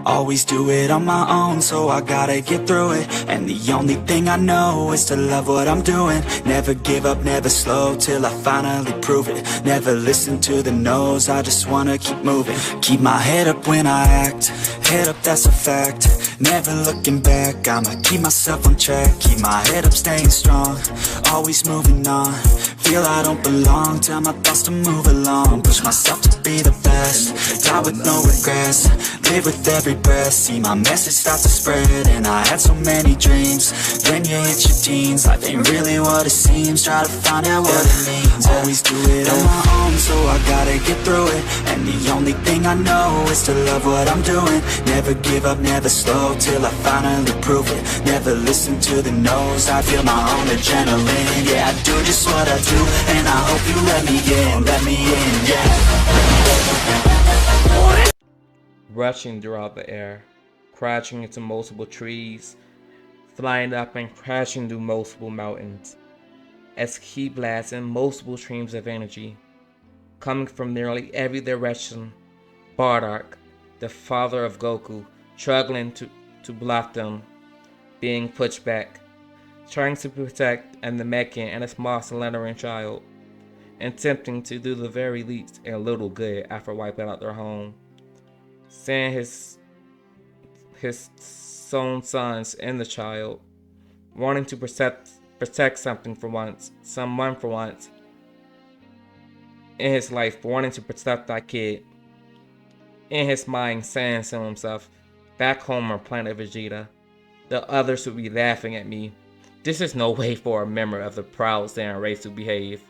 Always do it on my own, so I gotta get through it. And the only thing I know is to love what I'm doing. Never give up, never slow, till I finally prove it. Never listen to the no's, I just wanna keep moving. Keep my head up when I act, head up, that's a fact. Never looking back, I'ma keep myself on track. Keep my head up, staying strong, always moving on. Feel I don't belong, tell my thoughts to move along. Push myself to be the best, die with no regrets. Live with every breath, see my message start to spread. And I had so many dreams, then you hit your teens. Life ain't really what it seems, try to find out what it means. Always do it on my own, so I gotta get through it. And the only thing I know is to love what I'm doing. Never give up, never slow, till I finally prove it. Never listen to the no's, I feel my own adrenaline. Yeah, I do just what I do, and I hope you let me in, yeah. Rushing throughout the air, crashing into multiple trees, flying up and crashing through multiple mountains, as ki blasts in multiple streams of energy, coming from nearly every direction. Bardock, the father of Goku, struggling to block them, being pushed back, trying to protect the Namekian and a small slendering child, attempting to do the very least a little good after wiping out their home. Seeing his own sons and the child, wanting to protect someone for once in his life, wanting to protect that kid. In his mind, saying to himself, back home on planet Vegeta, the others would be laughing at me. This is no way for a member of the proud Saiyan race to behave.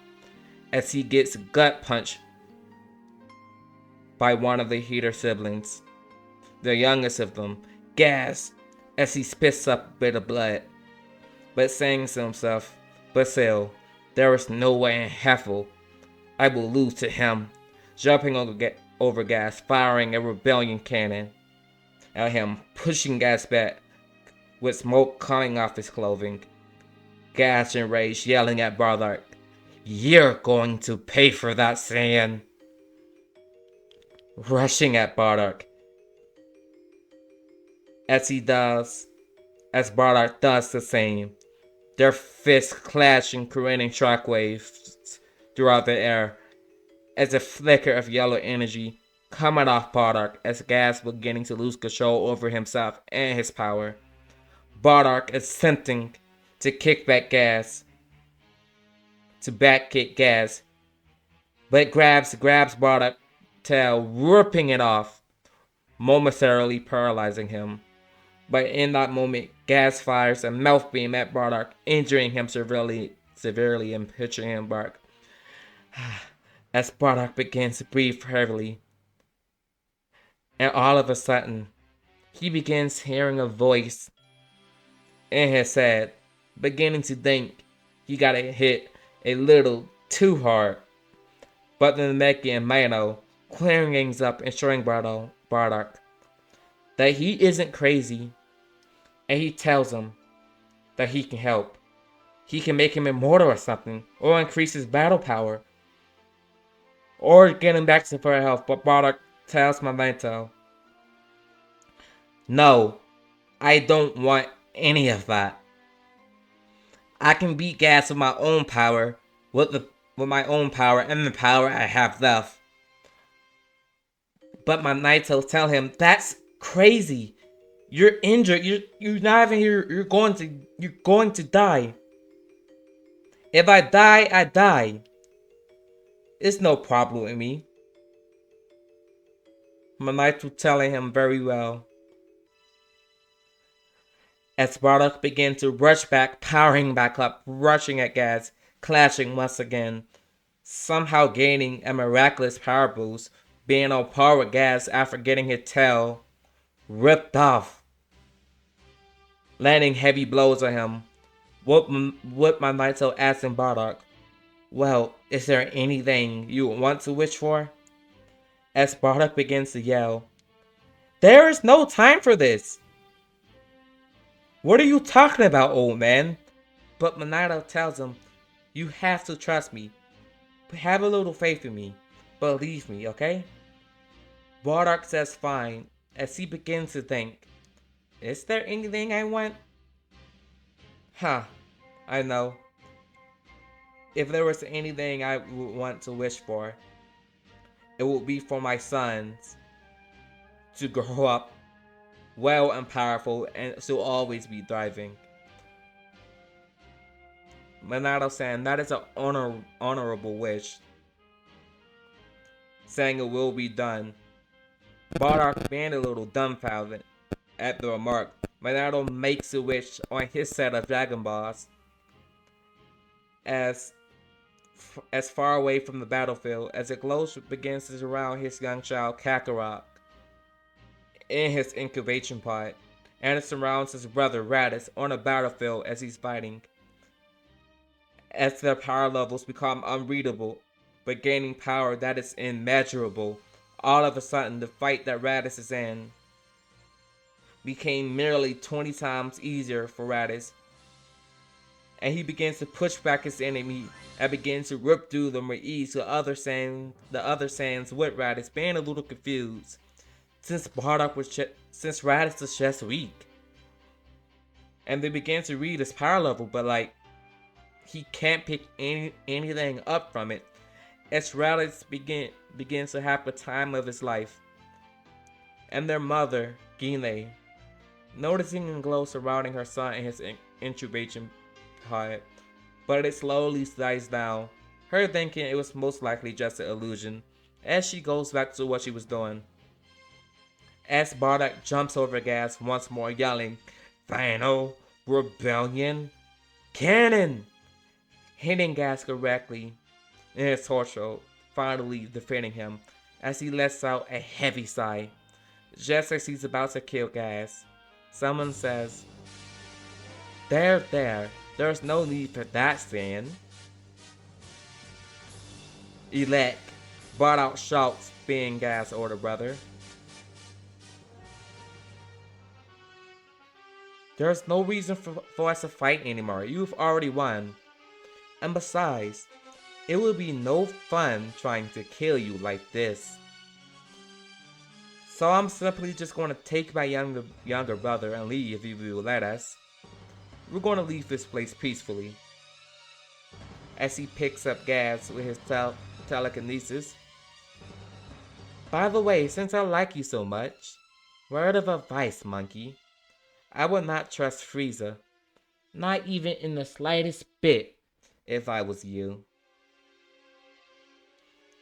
As he gets gut punched by one of the Heater siblings, the youngest of them, gasps as he spits up a bit of blood, but saying to himself, but still, there is no way in hell I will lose to him. Jumping over Gas, firing a rebellion cannon at him, pushing Gas back with smoke coming off his clothing. Gas enraged, yelling at Bardock, "You're going to pay for that, Saiyan!" Rushing at Bardock, as Bardock does the same, their fists clashing, creating shockwaves throughout the air, as a flicker of yellow energy coming off Bardock as Gas beginning to lose control over himself and his power. Bardock attempting to kick back Gas, to back kick Gas, but grabs Bardock's tail, ripping it off, momentarily paralyzing him. But in that moment, Gas fires a mouth beam at Bardock, injuring him severely and pitching him back. As Bardock begins to breathe heavily, and all of a sudden, he begins hearing a voice in his head, beginning to think he got hit a little too hard. But the Namekian Mano clearing things up and showing Bardock that he isn't crazy, and he tells him that he can help. He can make him immortal or something, or increase his battle power, or get him back to full health. But Bardock tells Magneto, "No, I don't want any of that. I can beat Gas with my own power, with my own power and the power I have left." But Magneto tell him, "That's crazy. You're injured. You're not even here. You're going to die. If I die, I die. It's no problem with me." Magneto telling him very well. As Bardock began to rush back, powering back up, rushing at Gas, clashing once again, somehow gaining a miraculous power boost, being on par with Gas after getting his tail ripped off, landing heavy blows on him. What Magneto asking Bardock, "Well, is there anything you want to wish for?" As Bardock begins to yell, "There is no time for this. What are you talking about, old man?" But Magneto tells him, "You have to trust me. Have a little faith in me. Believe me, okay?" Bardock says fine, as he begins to think, is there anything I want? Huh, I know. If there was anything I would want to wish for, it would be for my sons to grow up well and powerful and to always be thriving. Minato saying that is an honorable wish, saying it will be done. Bardock being a little dumbfounded at the remark, Minato makes a wish on his set of Dragon Balls as far away from the battlefield as a glow begins to surround his young child Kakarot in his incubation pod, and it surrounds his brother Raditz on the battlefield as he's fighting. As their power levels become unreadable, but gaining power that is immeasurable, all of a sudden the fight that Raditz is in became merely 20 times easier for Raditz, and he begins to push back his enemy and begins to rip through them with ease to the other Saiyans with Raditz being a little confused, since Raditz was just weak. And they begin to read his power level, but he can't pick anything up from it, as Raditz begins to have the time of his life. And their mother, Gine, noticing a glow surrounding her son in his incubation pod, but it slowly dies down, her thinking it was most likely just an illusion, as she goes back to what she was doing. As Bardock jumps over gas once more, yelling, "Final Rebellion Cannon!" hitting Gas directly in his torso, finally defeating him, as he lets out a heavy sigh. Just as he's about to kill Gas, someone says, there's no need for that, Saiyan. Elect, Bardock shouts, being Gas' older brother. There's no reason for us to fight anymore. You've already won. And besides, it will be no fun trying to kill you like this. So I'm simply just going to take my younger brother and leave if you will let us. We're going to leave this place peacefully. As he picks up Gas with his telekinesis. By the way, since I like you so much, word of advice, monkey. I would not trust Frieza, not even in the slightest bit, if I was you.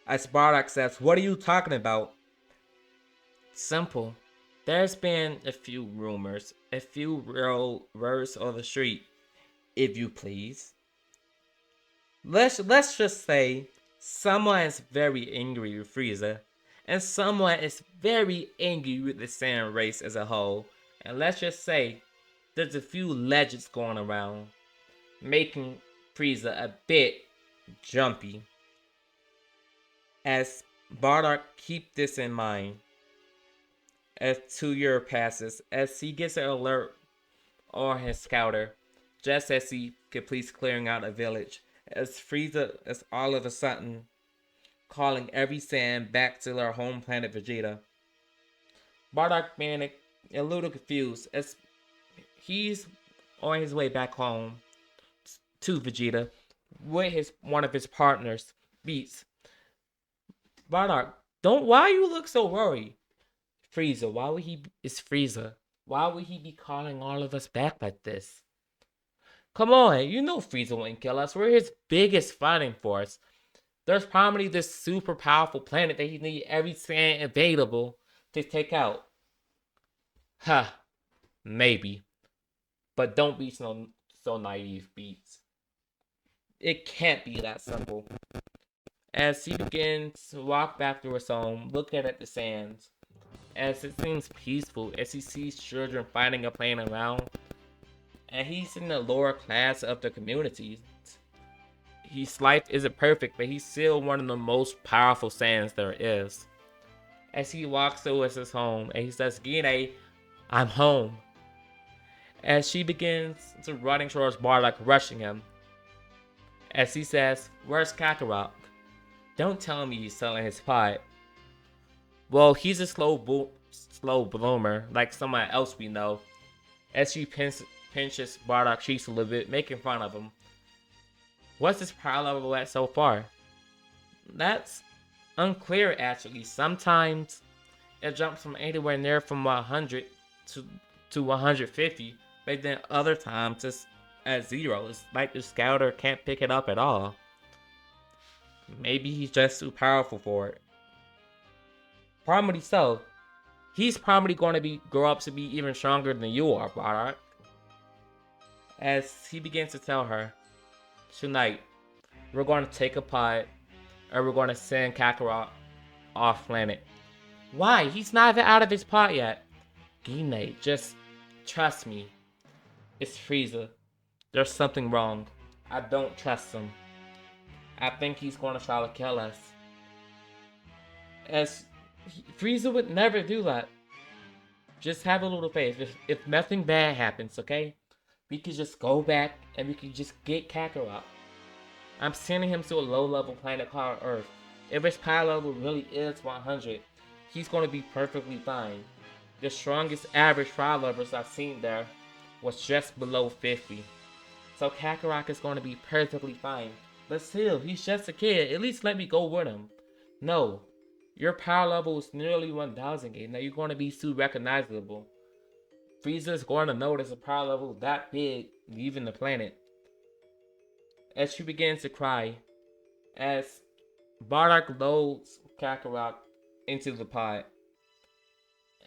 As Bardock says, what are you talking about? Simple. There's been a few rumors, a few real words on the street, if you please. Let's just say someone is very angry with Frieza, and someone is very angry with the Saiyan race as a whole. And let's just say there's a few legends going around, making Frieza a bit jumpy. As Bardock keep this in mind, as 2 years passes, as he gets an alert on his scouter, just as he completes clearing out a village, as Frieza is all of a sudden calling every Saiyan back to their home planet Vegeta. Bardock being a little confused as he's on his way back home to Vegeta with one of his partners, Beats. Bardock, why you look so worried? Frieza, it's Frieza. Why would he be calling all of us back like this? Come on, you know Frieza wouldn't kill us. We're his biggest fighting force. There's probably this super powerful planet that he needs every Saiyan available to take out. Huh, maybe. But don't be so naive, Beats. It can't be that simple. As he begins to walk back through his home, looking at the sands, as it seems peaceful, as he sees children fighting and playing around, and he's in the lower class of the community. His life isn't perfect, but he's still one of the most powerful Saiyans there is. As he walks towards his home, and he says, "Gine, I'm home." As she begins to running towards Bardock, rushing him. As he says, "Where's Kakarot? Don't tell me he's selling his pipe." Well, he's a slow slow bloomer like someone else we know. As she pinches Bardock's cheeks a little bit, making fun of him. What's his power level at so far? That's unclear actually. Sometimes it jumps from anywhere near from 100 to 150, but then other times it's at 0. It's like the scouter can't pick it up at all. Maybe he's just too powerful for it. Probably so. He's probably going to grow up to be even stronger than you are, Bardock. As he begins to tell her, tonight, we're going to take a pod, and we're going to send Kakarot off planet. Why? He's not even out of his pod yet. Gine, just trust me. It's Frieza. There's something wrong. I don't trust him. I think he's going to try to kill us. As Frieza would never do that. Just have a little faith. If nothing bad happens, okay? We could just go back and we could just get Kakarot. I'm sending him to a low-level planet called Earth. If his power level really is 100, he's going to be perfectly fine. The strongest average power levels I've seen there was just below 50. So Kakarot is going to be perfectly fine. But still, he's just a kid. At least let me go with him. No. Your power level is nearly 1000, and now you're going to be too recognizable. Frieza's going to notice a power level that big leaving the planet. As she begins to cry, as Bardock loads Kakarot into the pod,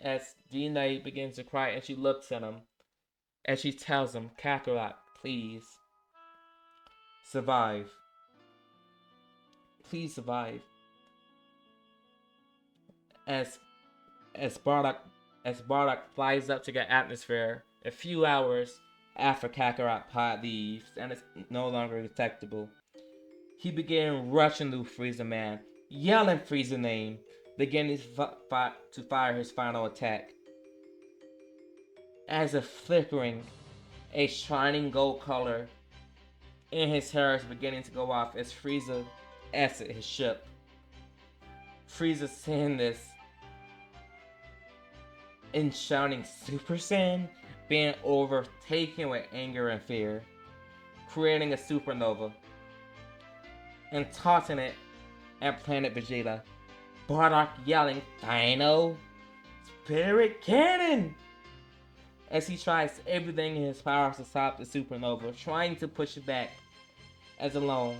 as Gine begins to cry and she looks at him, as she tells him, Kakarot, please, survive. Please survive. As Bardock flies up to the atmosphere a few hours after Kakarot pod leaves and it's no longer detectable, he began rushing through Frieza Man, yelling Frieza's name, beginning to fire his final attack. As a shining gold color in his hair is beginning to go off as Frieza exits his ship. Frieza seeing this and shouting Super Saiyan, being overtaken with anger and fear, creating a supernova and tossing it at planet Vegeta. Bardock yelling, Dino! Spirit Cannon! As he tries everything in his power to stop the supernova, trying to push it back as alone.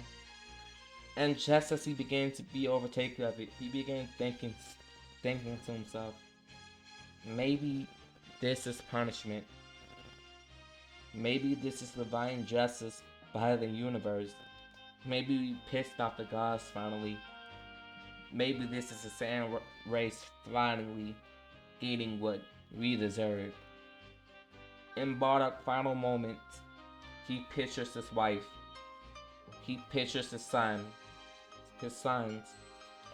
And just as he began to be overtaken of it, he began thinking to himself, maybe this is punishment. Maybe this is divine justice by the universe. Maybe we pissed off the gods finally. Maybe this is the Saiyan race finally getting what we deserve. In Bardock's final moments, he pictures his wife. He pictures his sons,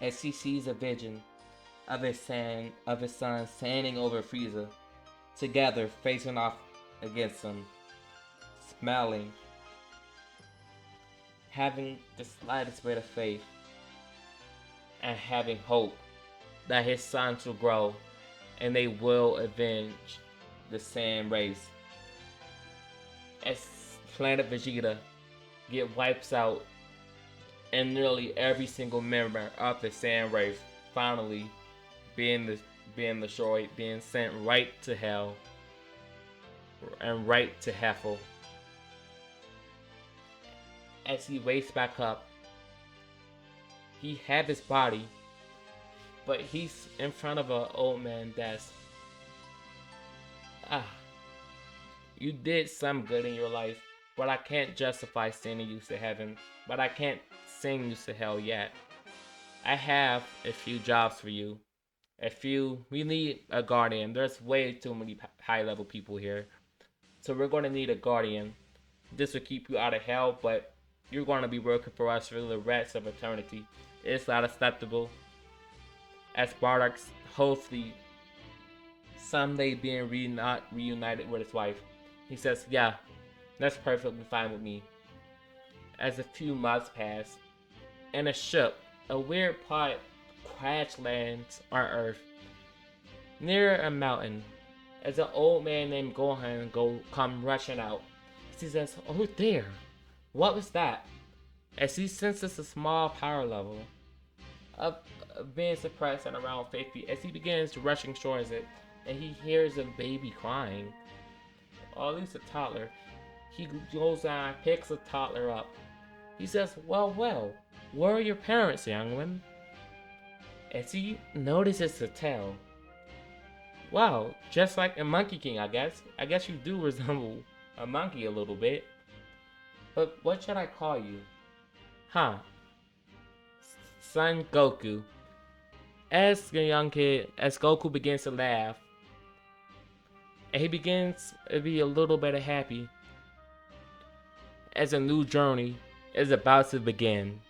as he sees a vision of his son standing over Frieza, together facing off against him, smiling, having the slightest bit of faith, and having hope that his sons will grow and they will avenge the Saiyan race. As planet Vegeta wipes out and nearly every single member of the Saiyan race finally being destroyed, being sent right to hell and right to Heffel. As he wakes back up, he had his body, but he's in front of an old man desk. You did some good in your life, but I can't justify sending you to heaven, but I can't send you to hell yet. I have a few jobs for you. We need a guardian. There's way too many high-level people here. So we're going to need a guardian. This will keep you out of hell, but you're going to be working for us for the rest of eternity. It's not acceptable. As Bardock's hopefully someday being reunited with his wife, he says, yeah, that's perfectly fine with me. As a few months pass, and a weird pod crash lands on Earth. near a mountain, as an old man named Gohan come rushing out. He says, "Oh there, what was that?" As he senses a small power level of being suppressed at around 50, as he begins rushing towards it, and he hears a baby crying, or at least a toddler. He goes on, picks a toddler up. He says, well, where are your parents, young one?" As he notices the tail. Wow, just like a Monkey King, I guess. I guess you do resemble a monkey a little bit. But what should I call you? Huh. Son Goku. As the young kid, as Goku begins to laugh, and he begins to be a little bit happy, as a new journey is about to begin.